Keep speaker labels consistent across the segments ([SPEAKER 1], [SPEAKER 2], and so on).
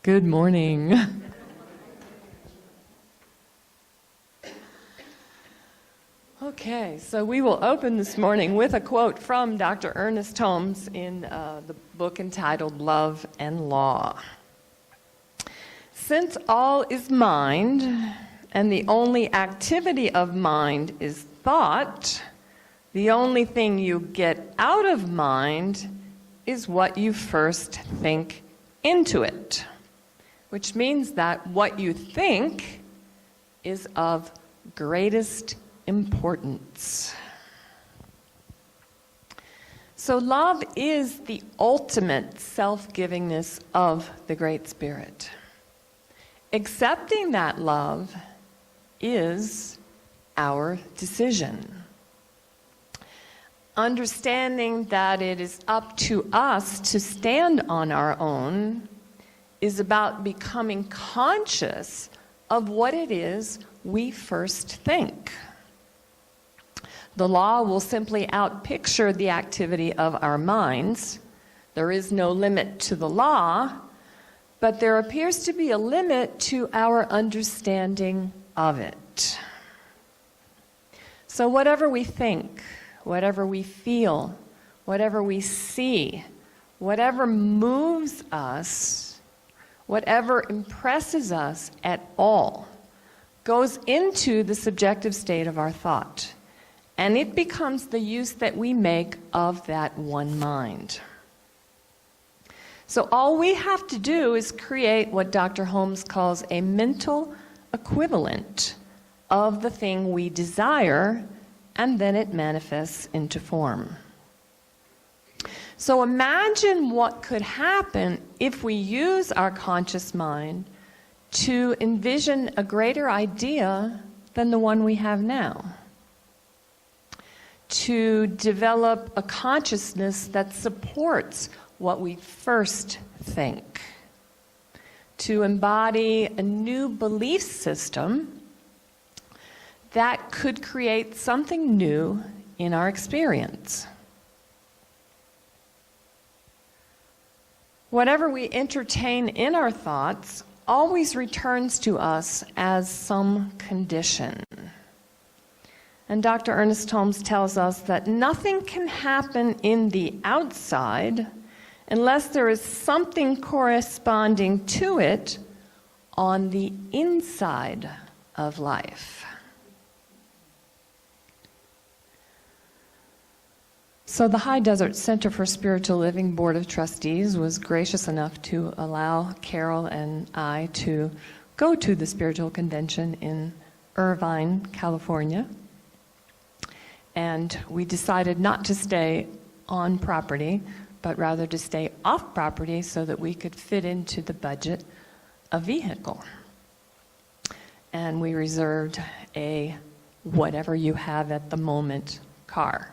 [SPEAKER 1] Good morning. Okay, so we will open this morning with a quote from Dr. Ernest Holmes in the book entitled Love and Law. Since all is mind, and the only activity of mind is thought, the only thing you get out of mind is what you first think into it, which means that what you think is of greatest importance. So love is the ultimate self-givingness of the Great Spirit. Accepting that love is our decision. Understanding that it is up to us to stand on our own is about becoming conscious of what it is we first think. The law will simply outpicture the activity of our minds. There is no limit to the law, but there appears to be a limit to our understanding of it. So whatever we think, whatever we feel, whatever we see, whatever moves us, whatever impresses us at all, goes into the subjective state of our thought. And it becomes the use that we make of that one mind. So all we have to do is create what Dr. Holmes calls a mental equivalent of the thing we desire, and then it manifests into form. So imagine what could happen if we use our conscious mind to envision a greater idea than the one we have now. To develop a consciousness that supports what we first think. To embody a new belief system that could create something new in our experience. Whatever we entertain in our thoughts always returns to us as some condition. And Dr. Ernest Holmes tells us that nothing can happen in the outside unless there is something corresponding to it on the inside of life. So the High Desert Center for Spiritual Living Board of Trustees was gracious enough to allow Carol and I to go to the spiritual convention in Irvine, California. And we decided not to stay on property, but rather to stay off property so that we could fit into the budget a vehicle. And we reserved a whatever you have at the moment car.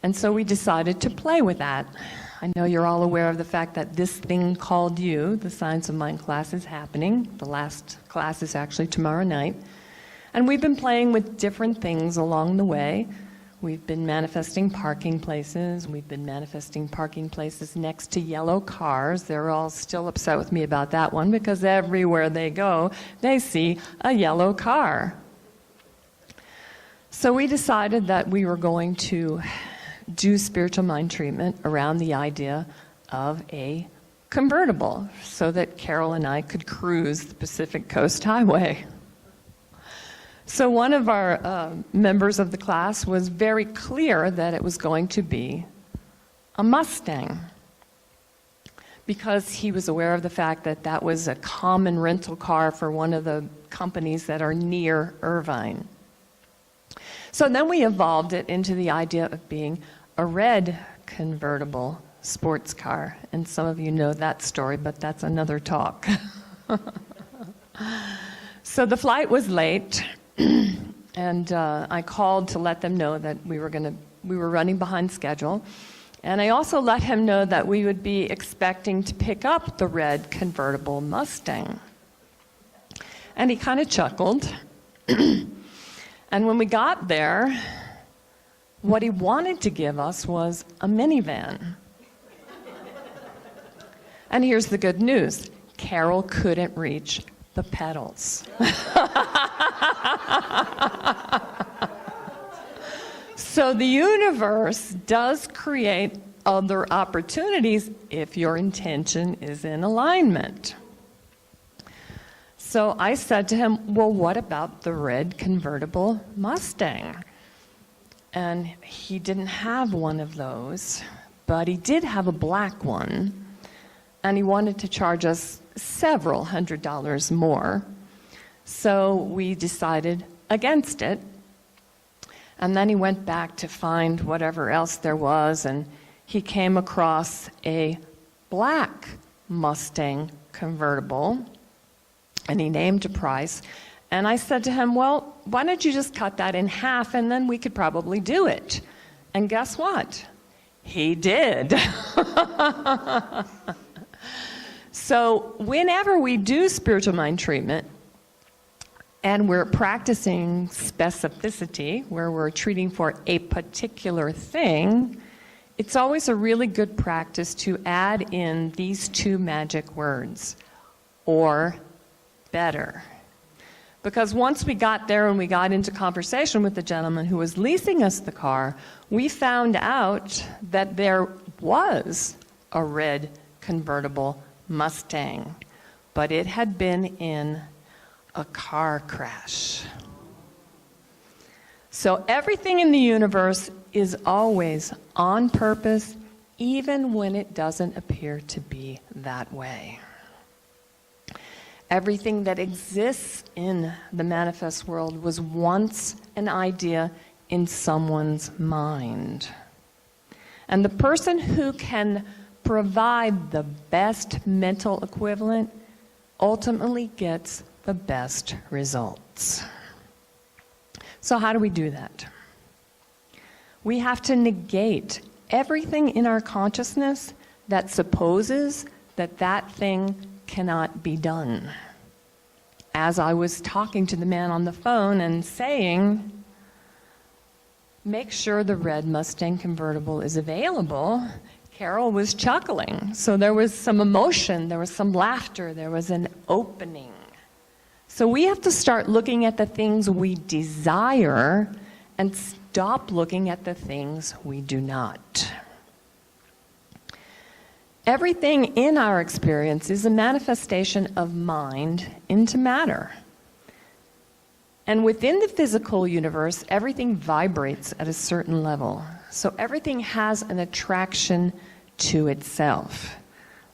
[SPEAKER 1] And so we decided to play with that. I know you're all aware of the fact that this thing called you, the Science of Mind class, is happening. The last class is actually tomorrow night. And we've been playing with different things along the way. We've been manifesting parking places. We've been manifesting parking places next to yellow cars. They're all still upset with me about that one because everywhere they go, they see a yellow car. So we decided that we were going to do spiritual mind treatment around the idea of a convertible so that Carol and I could cruise the Pacific Coast Highway. So one of our members of the class was very clear that it was going to be a Mustang because he was aware of the fact that that was a common rental car for one of the companies that are near Irvine. So then we evolved it into the idea of being a red convertible sports car. And some of you know that story, but that's another talk. So the flight was late, and I called to let them know that we were running behind schedule. And I also let him know that we would be expecting to pick up the red convertible Mustang. And he kind of chuckled. And when we got there, what he wanted to give us was a minivan. And here's the good news. Carol couldn't reach the pedals. So the universe does create other opportunities if your intention is in alignment. So I said to him, well, what about the red convertible Mustang? And he didn't have one of those, but he did have a black one, and he wanted to charge us several $100s more. So we decided against it. And then he went back to find whatever else there was, and he came across a black Mustang convertible, and he named a price. And I said to him, well, why don't you just cut that in half, and then we could probably do it. And guess what? He did. So whenever we do spiritual mind treatment, and we're practicing specificity, where we're treating for a particular thing, it's always a really good practice to add in these two magic words, or better. Because once we got there and we got into conversation with the gentleman who was leasing us the car, we found out that there was a red convertible Mustang, but it had been in a car crash. So everything in the universe is always on purpose, even when it doesn't appear to be that way. Everything that exists in the manifest world was once an idea in someone's mind. And the person who can provide the best mental equivalent ultimately gets the best results. So how do we do that? We have to negate everything in our consciousness that supposes that that thing cannot be done. As I was talking to the man on the phone and saying, make sure the red Mustang convertible is available, Carol was chuckling. So there was some emotion, there was some laughter, there was an opening. So we have to start looking at the things we desire and stop looking at the things we do not. Everything in our experience is a manifestation of mind into matter. And within the physical universe, everything vibrates at a certain level. So everything has an attraction to itself.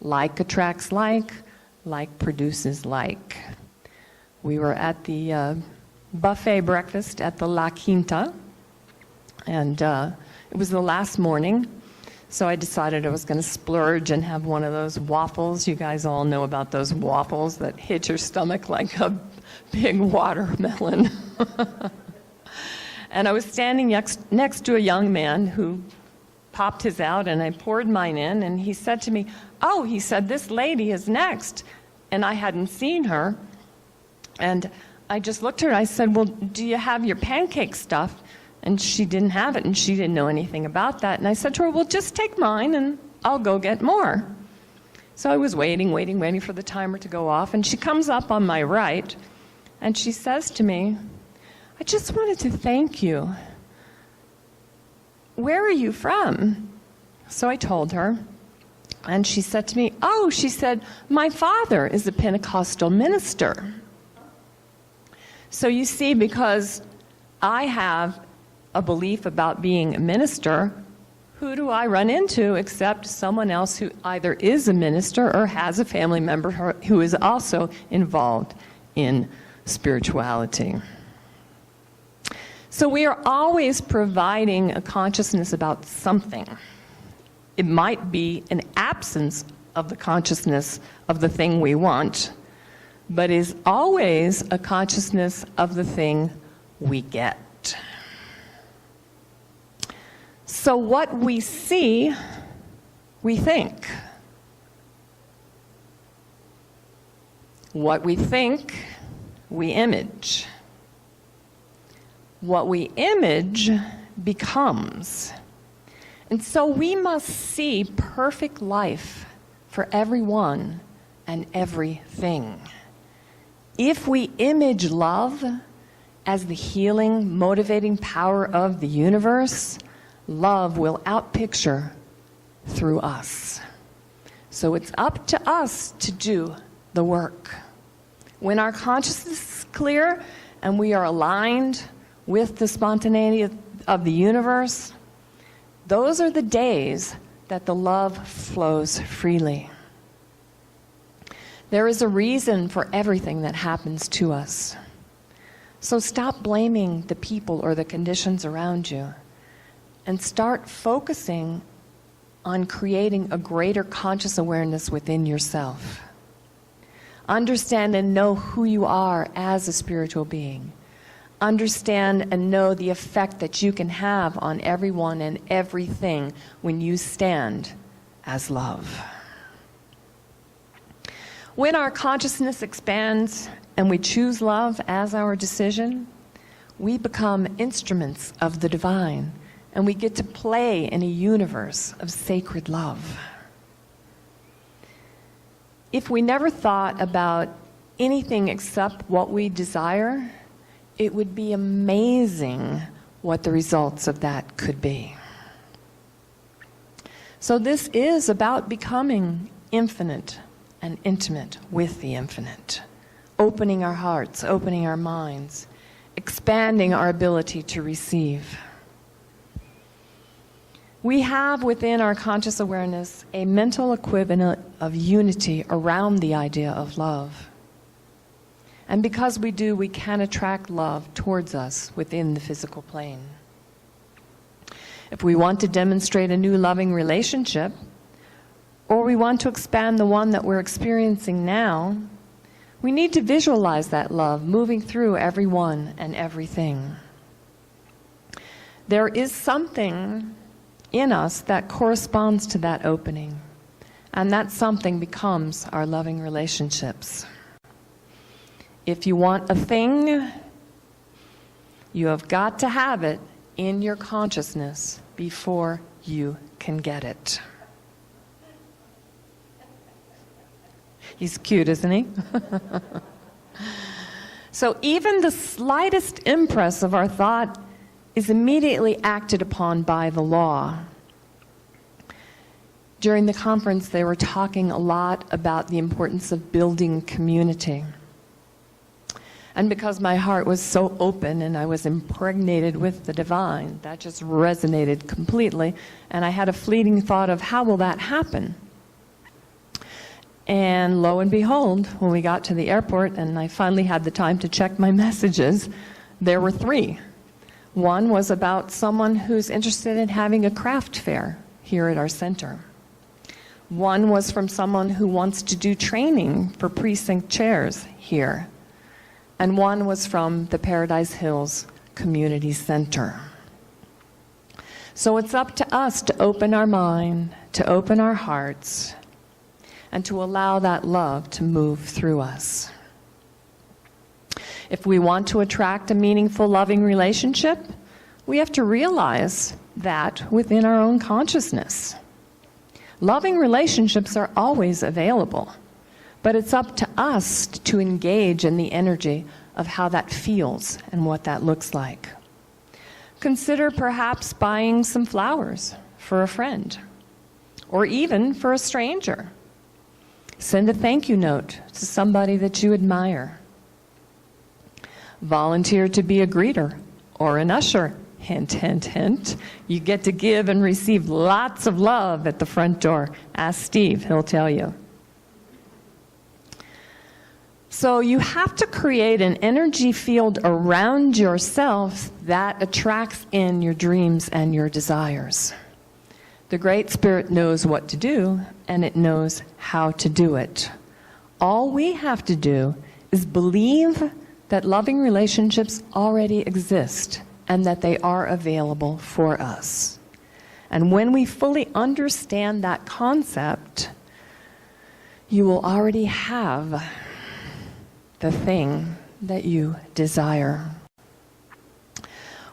[SPEAKER 1] Like attracts like produces like. We were at the buffet breakfast at the La Quinta, and it was the last morning. So I decided I was going to splurge and have one of those waffles. You guys all know about those waffles that hit your stomach like a big watermelon. And I was standing next to a young man who popped his out, and I poured mine in, and he said to me, oh, he said, this lady is next. And I hadn't seen her. And I just looked at her, I said, well, do you have your pancake stuff? And she didn't have it, and she didn't know anything about that. And I said to her, well, just take mine, and I'll go get more. So I was waiting for the timer to go off, and she comes up on my right, and she says to me, I just wanted to thank you. Where are you from? So I told her, and she said to me, oh, she said, my father is a Pentecostal minister. So you see, because I have a belief about being a minister, who do I run into except someone else who either is a minister or has a family member who is also involved in spirituality. So we are always providing a consciousness about something. It might be an absence of the consciousness of the thing we want, but is always a consciousness of the thing we get. So what we see, we think. What we think, we image. What we image becomes. And so we must see perfect life for everyone and everything. If we image love as the healing, motivating power of the universe, love will outpicture through us. So it's up to us to do the work. When our consciousness is clear and we are aligned with the spontaneity of the universe, those are the days that the love flows freely. There is a reason for everything that happens to us. So stop blaming the people or the conditions around you and start focusing on creating a greater conscious awareness within yourself. Understand and know who you are as a spiritual being. Understand and know the effect that you can have on everyone and everything when you stand as love. When our consciousness expands and we choose love as our decision, we become instruments of the divine, and we get to play in a universe of sacred love. If we never thought about anything except what we desire, it would be amazing what the results of that could be. So this is about becoming infinite and intimate with the infinite, opening our hearts, opening our minds, expanding our ability to receive. We have within our conscious awareness a mental equivalent of unity around the idea of love. And because we do, we can attract love towards us within the physical plane. If we want to demonstrate a new loving relationship, or we want to expand the one that we're experiencing now, we need to visualize that love moving through everyone and everything. There is something in us that corresponds to that opening, and that something becomes our loving relationships. If you want a thing, you have got to have it in your consciousness before you can get it. He's cute, isn't he? So even the slightest impress of our thought is immediately acted upon by the law. During the conference, they were talking a lot about the importance of building community. And because my heart was so open and I was impregnated with the divine, that just resonated completely. And I had a fleeting thought of, how will that happen? And lo and behold, when we got to the airport and I finally had the time to check my messages, there were 3. One was about someone who's interested in having a craft fair here at our center. One was from someone who wants to do training for precinct chairs here. And one was from the Paradise Hills Community Center. So it's up to us to open our mind, to open our hearts, and to allow that love to move through us. If we want to attract a meaningful, loving relationship, we have to realize that within our own consciousness. Loving relationships are always available, but it's up to us to engage in the energy of how that feels and what that looks like. Consider perhaps buying some flowers for a friend, or even for a stranger. Send a thank you note to somebody that you admire. Volunteer to be a greeter or an usher. Hint, hint, hint. You get to give and receive lots of love at the front door. Ask Steve, he'll tell you. So you have to create an energy field around yourself that attracts in your dreams and your desires. The Great Spirit knows what to do, and it knows how to do it. All we have to do is believe that loving relationships already exist and that they are available for us. And when we fully understand that concept, you will already have the thing that you desire.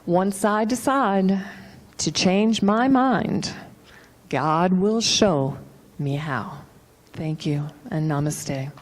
[SPEAKER 1] Once I decide to change my mind, God will show me how. Thank you, and namaste.